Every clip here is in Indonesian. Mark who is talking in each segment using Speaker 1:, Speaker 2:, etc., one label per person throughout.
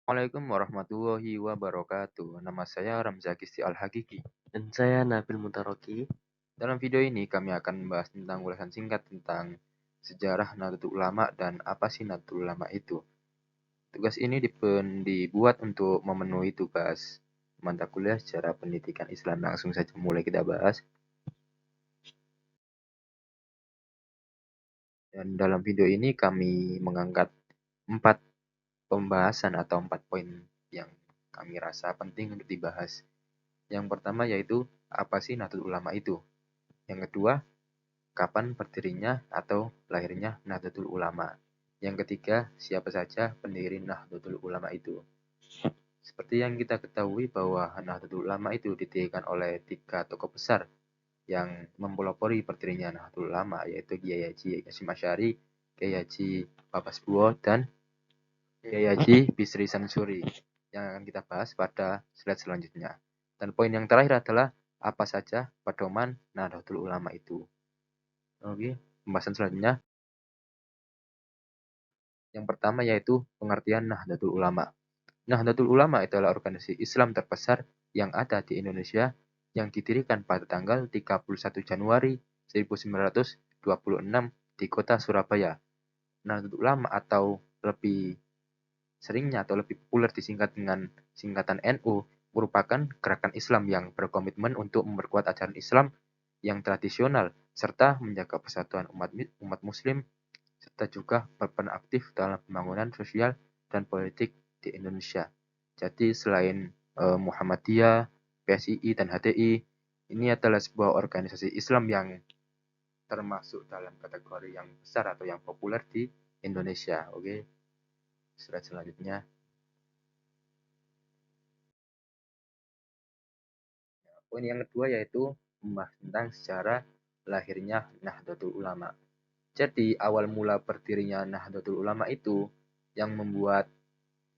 Speaker 1: Assalamualaikum warahmatullahi wabarakatuh. Nama saya Ramzakisti Al-Hakiki.
Speaker 2: Dan saya Nabil Mutaroki.
Speaker 1: Dalam video ini kami akan membahas tentang ulasan singkat tentang sejarah Nahdlatul Ulama dan apa sih Nahdlatul Ulama itu. Tugas ini dibuat untuk memenuhi tugas mata kuliah sejarah pendidikan Islam. Langsung saja mulai kita bahas. Dan dalam video ini kami mengangkat 4 pembahasan atau 4 poin yang kami rasa penting untuk dibahas. Yang pertama yaitu apa sih Nahdlatul Ulama itu? Yang kedua, kapan berdirinya atau lahirnya Nahdlatul Ulama? Yang ketiga, siapa saja pendiri Nahdlatul Ulama itu? Seperti yang kita ketahui bahwa Nahdlatul Ulama itu didirikan oleh 3 tokoh besar yang mempelopori berdirinya Nahdlatul Ulama, yaitu Kiai Haji Hasyim Asy'ari, Kiai Haji Bapas Buwo, dan Kiai Haji Bisri Samsuri yang akan kita bahas pada slide selanjutnya. Dan poin yang terakhir adalah apa saja pedoman Nahdlatul Ulama itu. Oke, pembahasan selanjutnya. Yang pertama yaitu pengertian Nahdlatul Ulama. Nahdlatul Ulama adalah organisasi Islam terbesar yang ada di Indonesia yang didirikan pada tanggal 31 Januari 1926 di kota Surabaya. Nahdlatul Ulama atau lebih seringnya atau lebih populer disingkat dengan singkatan NU merupakan gerakan Islam yang berkomitmen untuk memperkuat ajaran Islam yang tradisional serta menjaga persatuan umat muslim serta juga berperan aktif dalam pembangunan sosial dan politik di Indonesia. Jadi selain Muhammadiyah, PSII, dan HTI, ini adalah sebuah organisasi Islam yang termasuk dalam kategori yang besar atau yang populer di Indonesia. Oke, slide selanjutnya. Poin yang kedua yaitu membahas tentang sejarah lahirnya Nahdlatul Ulama. Jadi awal mula berdirinya Nahdlatul Ulama itu yang membuat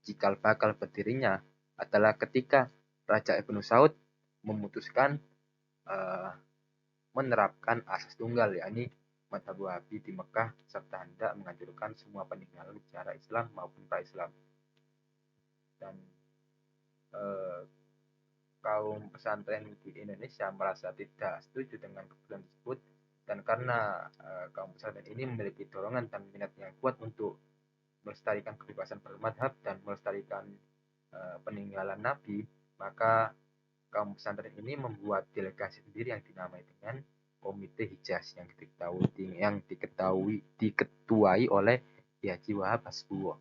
Speaker 1: cikal bakal berdirinya adalah ketika Raja Ibnu Saud memutuskan uh, menerapkan asas tunggal, yakni mazhab Wahabi di Mekah serta hendak menghancurkan semua peninggalan sejarah Islam maupun pra-Islam. Dan uh, kaum pesantren di Indonesia merasa tidak setuju dengan keputusan tersebut, dan karena kaum pesantren ini memiliki dorongan dan minat yang kuat untuk melestarikan kebebasan bermadhab dan melestarikan peninggalan Nabi, maka kaum pesantren ini membuat delegasi sendiri yang dinamai dengan Komite Hijaz yang diketuai oleh Haji Wahab Hasbuwo.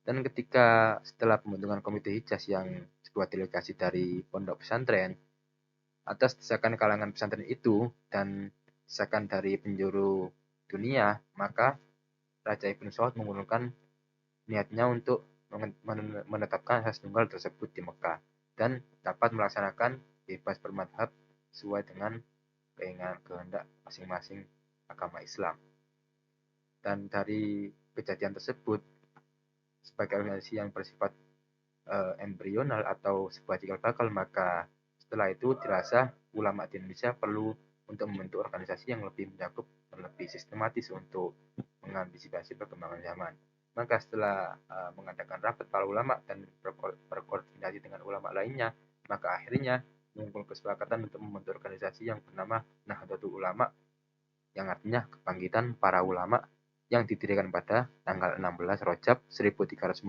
Speaker 1: Dan ketika setelah pembentukan Komite Hijaz yang sebuah delegasi dari pondok pesantren, atas desakan kalangan pesantren itu dan desakan dari penjuru dunia, maka Raja Ibnu Saud menggunakan niatnya untuk menetapkan asas tunggal tersebut di Mekah dan dapat melaksanakan bebas bermadhab sesuai dengan keinginan kehendak masing-masing agama Islam. Dan dari kejadian tersebut, sebagai organisasi yang bersifat embrional atau sebuah cikal bakal, maka setelah itu dirasa ulama di Indonesia perlu untuk membentuk organisasi yang lebih mencakup dan lebih sistematis untuk mengantisipasi perkembangan zaman. Maka setelah mengadakan rapat para ulama dan berkoordinasi dengan ulama lainnya, maka akhirnya muncul kesepakatan untuk membentuk organisasi yang bernama Nahdlatul Ulama, yang artinya kebangkitan para ulama, yang didirikan pada tanggal 16 Rajab 1344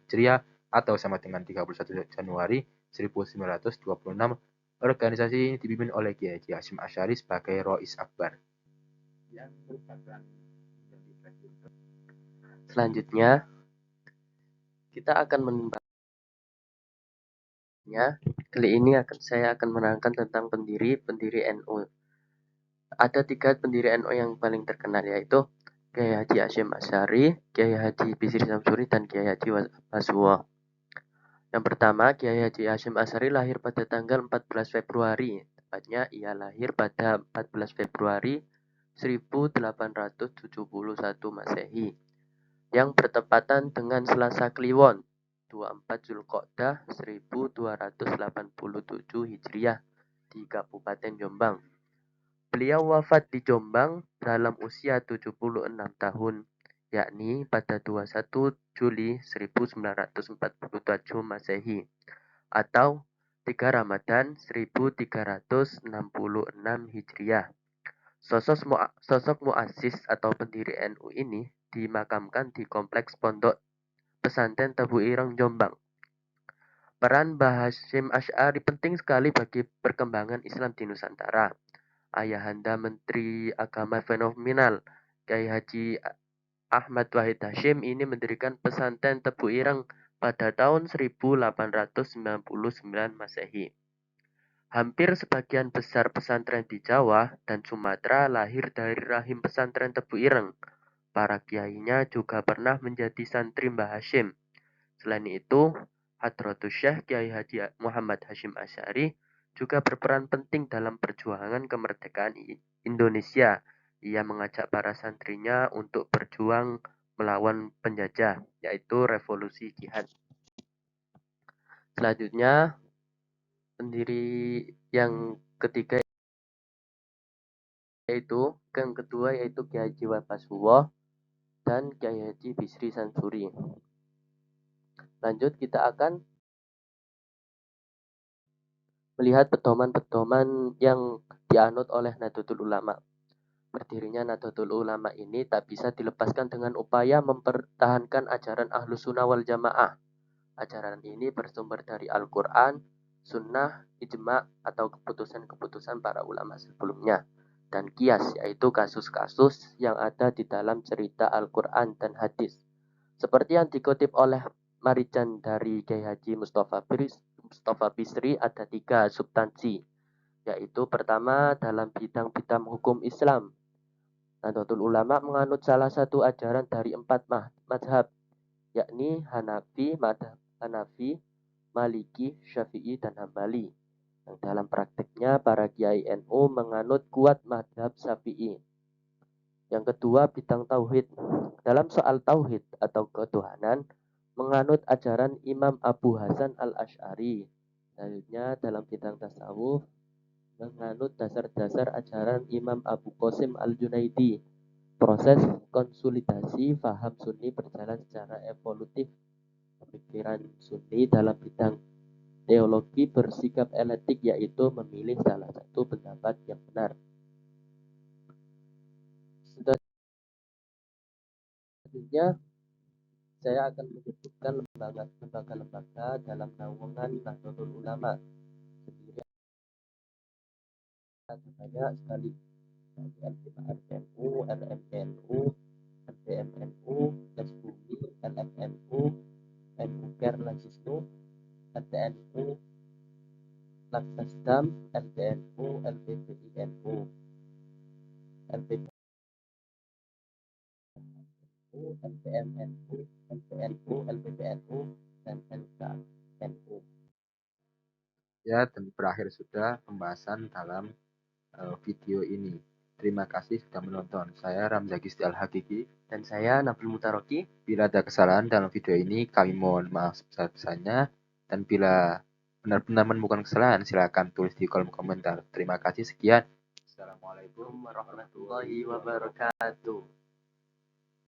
Speaker 1: Hijriah atau sama dengan 31 Januari 1926. Organisasi ini dipimpin oleh Kiai Haji Hasyim Asy'ari sebagai Rois Akbar.
Speaker 2: Selanjutnya, kita akan membahasnya. Kali ini saya akan menerangkan tentang pendiri NU. Ada 3 pendiri NU yang paling terkenal, yaitu Kiai Haji Hasyim Asy'ari, Kiai Haji Bisri Samsuri, dan Kiai Haji Hasbuwo. Yang pertama, Kiai Haji Hasyim Asy'ari lahir pada tanggal 14 Februari. Tepatnya ia lahir pada 14 Februari 1871 Masehi, yang bertepatan dengan Selasa Kliwon 24 Zulqa'dah 1287 Hijriah di Kabupaten Jombang. Beliau wafat di Jombang dalam usia 76 tahun. yakni pada 21 Juli 1947 Masehi atau 3 Ramadan 1366 Hijriah. Sosok muassis atau pendiri NU ini dimakamkan di Kompleks Pondok Pesantren Tebu Ireng, Jombang. Peran Mbah Hasyim Asy'ari penting sekali bagi perkembangan Islam di Nusantara. Ayahanda Menteri Agama fenomenal, Kiai Haji Ahmad Wahid Hasyim ini mendirikan pesantren Tebu Ireng pada tahun 1899 Masehi. Hampir sebagian besar pesantren di Jawa dan Sumatera lahir dari rahim pesantren Tebu Ireng. Para kiainya juga pernah menjadi santri Mbah Hasyim. Selain itu, Hadratus Syekh Kiai Haji Muhammad Hasyim Asy'ari juga berperan penting dalam perjuangan kemerdekaan Indonesia. Ia mengajak para santrinya untuk berjuang melawan penjajah, yaitu revolusi jihad. Selanjutnya, pendiri yang ketiga yang kedua yaitu Kiai Haji Wahbasuwo dan Kiai Haji Bisri Sansuri. Lanjut, kita akan melihat pedoman-pedoman yang dianut oleh Nahdlatul Ulama. Berdirinya Nahdlatul Ulama ini tak bisa dilepaskan dengan upaya mempertahankan ajaran Ahlus Sunnah wal Jamaah. Ajaran ini bersumber dari Al-Quran, Sunnah, Ijma' atau keputusan-keputusan para ulama sebelumnya, dan Qiyas, yaitu kasus-kasus yang ada di dalam cerita Al-Quran dan hadis. Seperti yang dikutip oleh Marijan dari Kiai Haji Mustafa Bisri, ada 3 substansi, yaitu pertama dalam bidang-bidang hukum Islam. Nahdlatul Ulama menganut salah satu ajaran dari 4 mazhab, yakni Hanafi, Maliki, Syafi'i, dan Hambali. Yang dalam prakteknya para kiai NU menganut kuat mazhab Syafi'i. Yang kedua, bidang tauhid. Dalam soal tauhid atau ketuhanan, menganut ajaran Imam Abu Hasan Al-Asy'ari. Selanjutnya, dalam bidang tasawuf, menganut dasar-dasar ajaran Imam Abu Qasim Al-Junaidi. Proses konsolidasi faham Sunni berjalan secara evolutif. Pemikiran Sunni dalam bidang teologi bersikap eletik, yaitu memilih salah satu pendapat yang benar. Selanjutnya, saya akan menyebutkan lembaga-lembaga dalam naungan Nahdlatul Ulama. Sendiri ada banyak sekali, RMNU, RMNU, LPMNU, LSBUMI, LFMU, NU Care Lacisnu, LTNU, Laksasdam, LPNU, LPPINU, LPPNU, LPMNU, LPNU, LPPNU, dan LKNU.
Speaker 1: Ya, dan berakhir sudah pembahasan dalam video ini. Terima kasih sudah menonton. Saya Ramzaki Al-Hakiki.
Speaker 2: Dan saya Nabil Mutaroki.
Speaker 1: Bila ada kesalahan dalam video ini, kami mohon maaf sebesar-besarnya. Dan bila benar-benar menemukan kesalahan, silakan tulis di kolom komentar. Terima kasih, sekian. Assalamualaikum
Speaker 2: Warahmatullahi wabarakatuh.